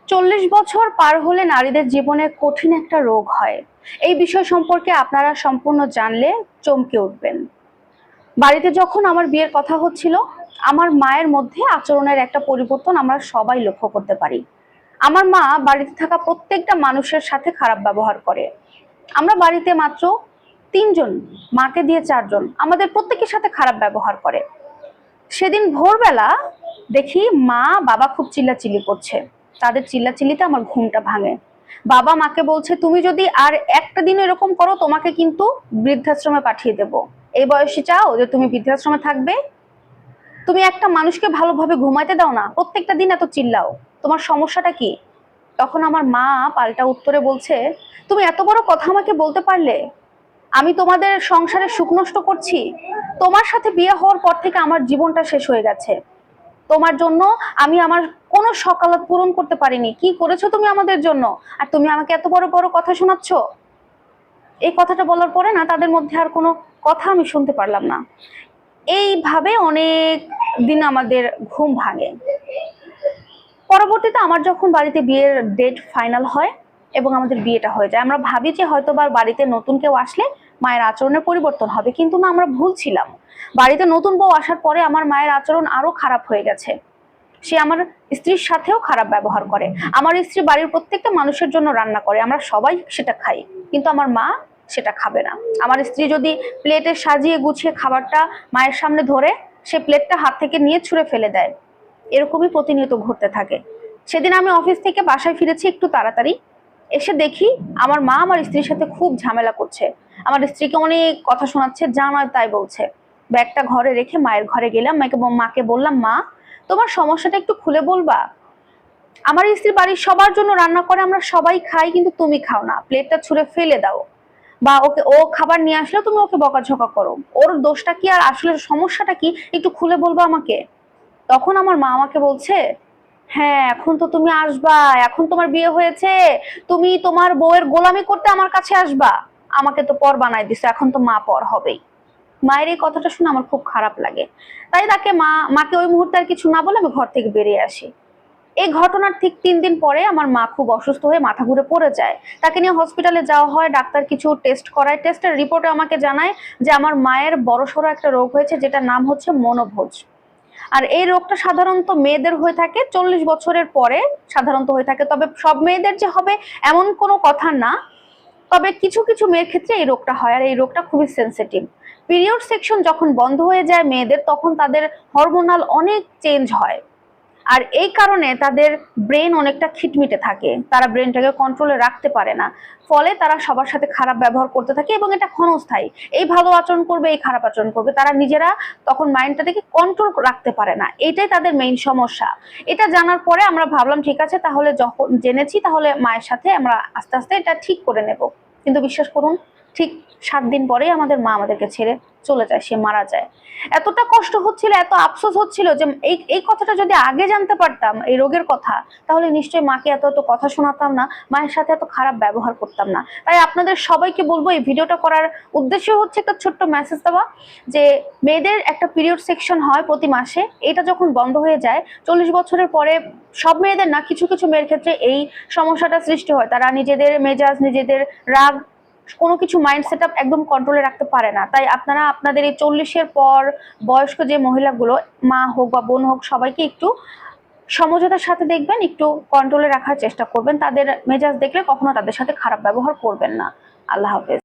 40 বছর পার হলে নারীদের জীবনে কঠিন একটা রোগ হয়। এই বিষয় সম্পর্কে আপনারা সম্পূর্ণ জানলে চমকে উঠবেন। বাড়িতে যখন আমার বিয়ের কথা হচ্ছিল, আমার মায়ের মধ্যে আচরণের একটা পরিবর্তন আমরা সবাই লক্ষ্য করতে পারি। আমার মা বাড়িতে থাকা প্রত্যেকটা মানুষের সাথে খারাপ ব্যবহার করে। আমরা বাড়িতে মাত্র 3 জন, মাকে দিয়ে 4 জন, আমাদের প্রত্যেকের সাথে খারাপ ব্যবহার করে। সেদিন ভোরবেলা দেখি মা বাবা খুব চিল্লাচিল্লি করছে। তাদের চিল্লাচিল্লিতে আমার ঘুমটা ভাঙে। বাবা মাকে বলছে, তুমি যদি আর একটা দিন এরকম করো তোমাকে কিন্তু বৃদ্ধাশ্রমে পাঠিয়ে দেব। এই বয়সে চাও যে তুমি বৃদ্ধাশ্রমে থাকবে? তুমি একটা মানুষকে ভালোভাবে ঘুমাইতে দাও না, প্রত্যেকটা দিন এত চিল্লাও, তোমার সমস্যাটা কি? তখন আমার মা পাল্টা উত্তরে বলছে, তুমি এত বড় কথা আমাকে বলতে পারলে? আমি তোমাদের সংসারে সুখ নষ্ট করছি? তোমার সাথে বিয়ে হওয়ার পর থেকে আমার জীবনটা শেষ হয়ে গেছে। তোমার জন্য আমি আমার কোনো সকালাত পূরণ করতে পারিনি। কি করেছো তুমি আমাদের জন্য? আর তুমি আমাকে এত বড় বড় কথা শোনাচ্ছ? এই কথাটা বলার পরে না, তাদের মধ্যে আর কোনো কথা আমি শুনতে পারলাম না। এইভাবে অনেক দিন আমাদের ঘুম ভাঙে। পরবর্তীতে আমার যখন বাড়িতে বিয়ের ডেট ফাইনাল হয় এবং আমাদের বিয়েটা হয়ে যায়, আমরা ভাবি যে হয়তো বা বাড়িতে নতুন কেউ আসলে মায়ের আচরণের পরিবর্তন হবে, কিন্তু না, আমরা ভুল ছিলাম। বাড়িতে নতুন বউ আসার পরে আমার মায়ের আচরণ আরো খারাপ হয়ে গেছে। সে আমার স্ত্রীর সাথেও খারাপ ব্যবহার করে। আমার স্ত্রী বাড়ির প্রত্যেকটা মানুষের জন্য রান্না করে, আমরা সবাই সেটা খাই, কিন্তু আমার মা সেটা খাবে না। আমার স্ত্রী যদি প্লেটে সাজিয়ে গুছিয়ে খাবারটা মায়ের সামনে ধরে, সে প্লেটটা হাত থেকে নিয়ে ছুঁড়ে ফেলে দেয়। এরকমই প্রতিনিয়ত ঘটতে থাকে। সেদিন আমি অফিস থেকে বাসায় ফিরেছি একটু তাড়াতাড়ি। এসে দেখি আমার মা আমার স্ত্রীর সাথে খুব ঝামেলা করছে। আমার স্ত্রীকে অনেক কথা শোনাচ্ছে, যা নয় তাই বলছে। ব্যাগটা ঘরে রেখে মায়ের ঘরে গেলাম। মাকে বললাম, মা, তোমার সমস্যাটা একটু খুলে বলবা? আমার স্ত্রী বাড়ির সবার জন্য রান্না করে, আমরা সবাই খাই, কিন্তু তুমি খাও না, প্লেটটা ছুঁড়ে ফেলে দাও। বা ও খাবার নিয়ে আসলে তুমি ওকে বকাঝকা করো। ওর দোষটা কি আর আসলে সমস্যাটা কি একটু খুলে বলবা আমাকে? তখন আমার মা আমাকে বলছে, হ্যাঁ, এখন তো তুমি আসবা, এখন তোমার বিয়ে হয়েছে, তুমি তোমার বউয়ের গোলামি করতে আমার কাছে আসবা? আমাকে তো পর বানাই দিছে, এখন তো মা পর হবেই। মায়ের এই কথাটা শুনে আমার খুব খারাপ লাগে। তাই মাকে ওই মুহূর্তে আর কিছু না বলে আমি ঘর থেকে বেরিয়ে আসি। এই ঘটনার ঠিক 3 দিন পরে আমার মা খুব অসুস্থ হয়ে মাথা ঘুরে পড়ে যায়। তাকে নিয়ে হসপিটালে যাওয়া হয়, ডাক্তার কিছু টেস্ট করায়। টেস্টের রিপোর্টে আমাকে জানায় যে আমার মায়ের বড়সড় একটা রোগ হয়েছে, যেটার নাম হচ্ছে মনোভোজ। আর এই রোগটা সাধারণত মেয়েদের হয়ে থাকে 40 বছরের পরে, সাধারণত হয়ে থাকে। তবে সব মেয়েদের যে হবে এমন কোনো কথা না। তবে কিছু কিছু মেয়ের ক্ষেত্রে এই রোগটা হয়, আর এই রোগটা খুবই সেনসিটিভ। পিরিয়ড সেকশন যখন বন্ধ হয়ে যায় মেয়েদের, তখন তাদের হরমোনাল অনেক চেঞ্জ হয়। আর এই কারণে তাদের ব্রেন অনেকটা খিটমিটে থাকে, তারা ব্রেনটাকে কন্ট্রোলে রাখতে পারে না। ফলে তারা সবার সাথে খারাপ ব্যবহার করতে থাকে এবং এটা ক্ষণস্থায়ী। এই ভালো আচরণ করবে, এই খারাপ আচরণ করবে, তারা নিজেরা তখন মাইন্ডটাকে কন্ট্রোল রাখতে পারে না। এটাই তাদের মেইন সমস্যা। এটা জানার পরে আমরা ভাবলাম, ঠিক আছে, তাহলে যখন জেনেছি তাহলে মায়ের সাথে আমরা আস্তে আস্তে এটা ঠিক করে নেব। কিন্তু বিশ্বাস করুন, ঠিক 7 দিন পরেই আমাদের মা আমাদেরকে ছেড়ে চলে যায়, সে মারা যায়। এতটা কষ্ট হচ্ছিল, এত আফসোস হচ্ছিল যে এই এই কথাটা যদি আগে জানতে পারতাম, এই রোগের কথা, তাহলে নিশ্চয়ই মাকে এত এত কথা শোনাতাম না, মায়ের সাথে এত খারাপ ব্যবহার করতাম না। তাই আপনাদের সবাইকে বলবো, এই ভিডিওটা করার উদ্দেশ্য হচ্ছে একটা ছোট্ট মেসেজ দেওয়া, যে মেয়েদের একটা পিরিয়ড সেকশন হয় প্রতি মাসে, এটা যখন বন্ধ হয়ে যায় 40 বছরের পরে, সব মেয়েদের না, কিছু কিছু মেয়ের ক্ষেত্রে এই সমস্যাটা সৃষ্টি হয়। তারা নিজেদের মেজাজ, নিজেদের রাগ, কোনো কিছু মাইন্ড সেট আপ একদম কন্ট্রোলে রাখতে পারে না। তাই আপনারা আপনাদের এই 40-এর পর বয়স্ক যে মহিলাগুলো, মা হোক বা বোন হোক, সবাইকে একটু সমঝোতার সাথে দেখবেন, একটু কন্ট্রোলে রাখার চেষ্টা করবেন। তাদের মেজাজ দেখলে কখনো তাদের সাথে খারাপ ব্যবহার করবেন না। আল্লাহ হাফেজ।